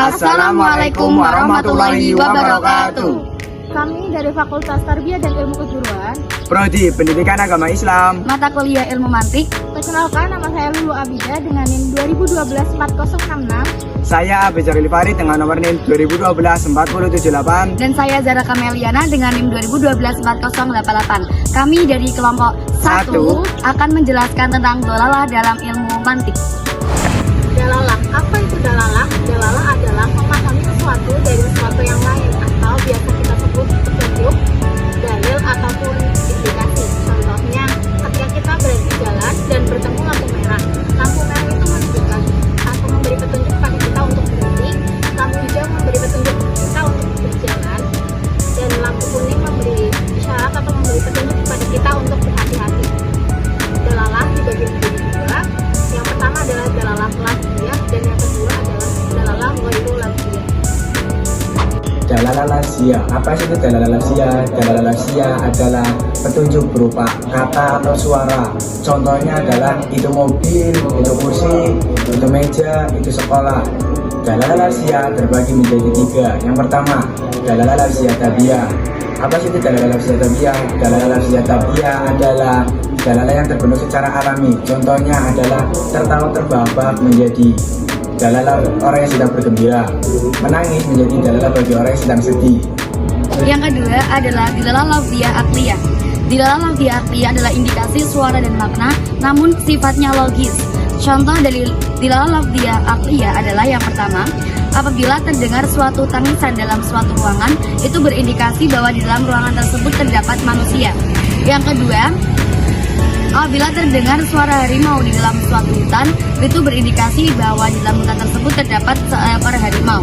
Assalamualaikum warahmatullahi wabarakatuh. Kami dari Fakultas Tarbiyah dan Ilmu Keguruan, Prodi Pendidikan Agama Islam, mata kuliah Ilmu Mantik. perkenalkan nama saya Lulu Abida dengan NIM 2012-4066. saya Bejaril Farid dengan nomor NIM 2012-4078. Dan saya Zara Kameliana dengan NIM 2012-4088. Kami dari kelompok 1 akan menjelaskan tentang dolalah dalam ilmu mantik. Dalalah, apa itu dalalah? Dalalah adalah memahami sesuatu dari sesuatu yang lain atau biasa kita sebut petunjuk, dalil ataupun indikasi. Contohnya, ketika kita berada di jalan dan bertemu lampu merah. Lampu merah itu menunjukkan atau memberi petunjuk pada kita untuk berhenti, lampu hijau memberi petunjuk kita untuk berjalan, dan lampu kuning memberi isyarat atau memberi petunjuk kepada kita untuk berhati-hati. Dalalah dibagi menjadi dua. Yang pertama adalah dalalah lafziyah dan yang kedua adalah dalalah ghairu lafziyah. Dalalah lafziyah. Apa sih itu dalalah lafziyah? Dalalah lafziyah adalah petunjuk berupa kata atau suara. Contohnya adalah itu mobil, itu kursi, itu meja, itu sekolah. Dalalah lafziyah terbagi menjadi tiga. Yang pertama, dalalah lafziyah tabiah. Apa sih itu dalalah lafziyah tabiah? Dalalah lafziyah tabiah adalah dalalah yang terbentuk secara alami. Contohnya adalah tertawa terbahak menjadi dalalah orang yang sedang bergembira, menangis menjadi dalalah bagi orang yang sedang sedih. Yang kedua adalah dilalah lafziyah akliyah. Dilalah lafziyah akliyah adalah indikasi suara dan makna, namun sifatnya logis. Contoh dari dilalah lafziyah akliyah adalah yang pertama, apabila terdengar suatu tangisan dalam suatu ruangan, itu berindikasi bahwa di dalam ruangan tersebut terdapat manusia. Yang kedua, apabila terdengar suara harimau di dalam suatu hutan, itu berindikasi bahwa di dalam hutan tersebut terdapat seekor harimau.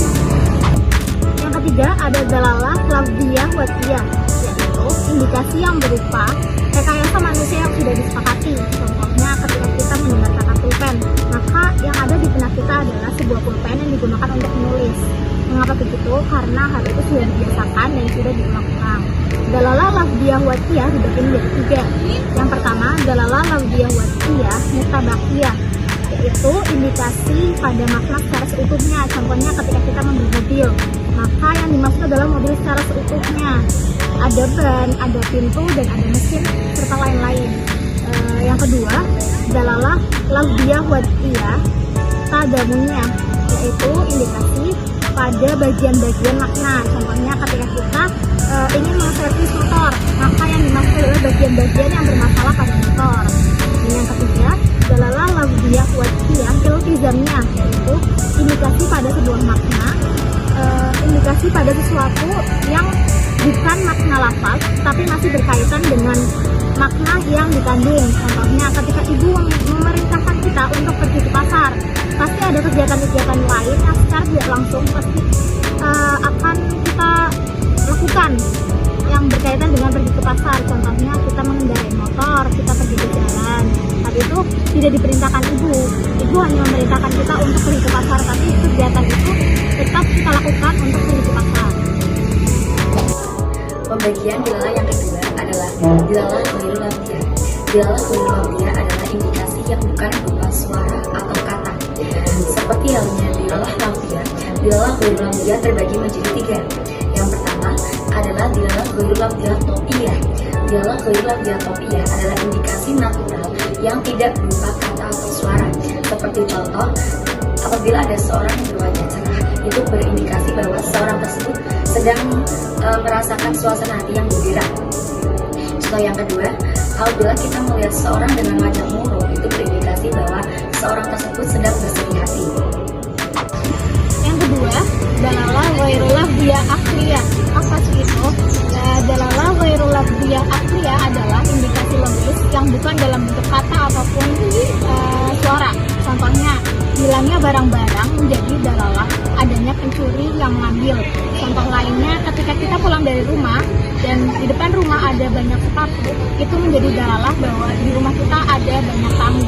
Yang ketiga ada dalalah lafziyah watiyah, yaitu indikasi yang berupa rekayasa manusia yang sudah disepakati. Contohnya ketika kita mendengar kata pulpen, maka yang ada di benak kita adalah sebuah pulpen yang digunakan untuk menulis. Mengapa begitu? Karena hal itu sudah dibiasakan dan sudah diulang-ulang. Dalalah lafziyah watiyah dibagi menjadi tiga. Yang pertama, dalalah lafziyah watiyah mutabakiyah, yaitu indikasi pada makna secara seutuhnya. Contohnya ketika kita membeli mobil, maka yang dimaksud adalah mobil secara seutuhnya. Ada ban, ada pintu, dan ada mesin, serta lain-lain. Yang kedua, dalalah lafziyah watiyah tadamuniyah, yaitu indikasi pada bagian-bagian makna. Contohnya ketika kita ingin menservis motor, maka yang dimaksud adalah bagian-bagian yang bermasalah pada motor. Dan yang ketiga, dalalah lafziyah watiyah iltizamiyah, yaitu indikasi pada sebuah makna, indikasi pada sesuatu yang bukan makna lafaz, tapi masih berkaitan dengan makna yang dikandung. Contohnya ketika ibu memerintahkan kita untuk pergi ke pasar, pasti ada kegiatan-kegiatan lain yang secara tidak langsung pasti akan kita lakukan yang berkaitan dengan pergi ke pasar. Contohnya kita mengendarai motor, kita pergi ke jalan. Tapi itu tidak diperintahkan ibu. Ibu hanya memerintahkan kita untuk pergi ke pasar, tapi kegiatan itu tetap kita lakukan untuk pergi ke pasar. Pembagian dilalah yang kedua adalah dilalah ghairu lafziyah. Dilalah ghairu lafziyah adalah indikasi yang bukan berupa suara atau kata. Seperti halnya dilalah lafziyah, dilalah ghairu lafziyah terbagi menjadi tiga. Yang pertama adalah dilalah ghairu lafziyah topiyah. Dilalah ghairu lafziyah topiyah adalah indikasi natural yang tidak berupa kata atau suara. Seperti contoh, apabila ada seorang yang berwajah cerah, itu berindikasi bahwa seorang tersebut sedang merasakan suasana hati yang gembira. Contoh yang kedua, apabila kita melihat seorang dengan wajah murung, itu berindikasi bahwa seorang tersebut sedang bersedih hati. Yang kedua, dalalah ghairu lafziyah akliyah. Apa sih itu? Dalalah ghairu lafziyah akliyah adalah indikasi logis yang bukan dalam bentuk kata ataupun suara. Contohnya, hilangnya barang-barang menjadi dalalah adanya pencuri yang mengambil. Contoh lainnya, ketika kita pulang dari rumah dan di depan rumah ada banyak sepatu, itu menjadi dalalah bahwa di rumah kita ada banyak tamu.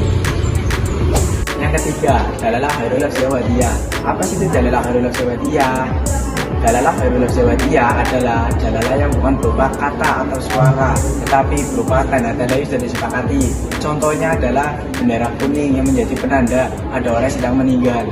Yang ketiga, dalalah ghairu lafziyah watiyah. Apa sih itu dalalah ghairu lafziyah watiyah? Dalalah ghairu lafziyah watiyah adalah dalalah yang bukan berupa kata atau suara, tetapi berupa tanda-tanda yang sudah disepakati. Contohnya adalah bendera kuning yang menjadi penanda ada orang yang sedang meninggal.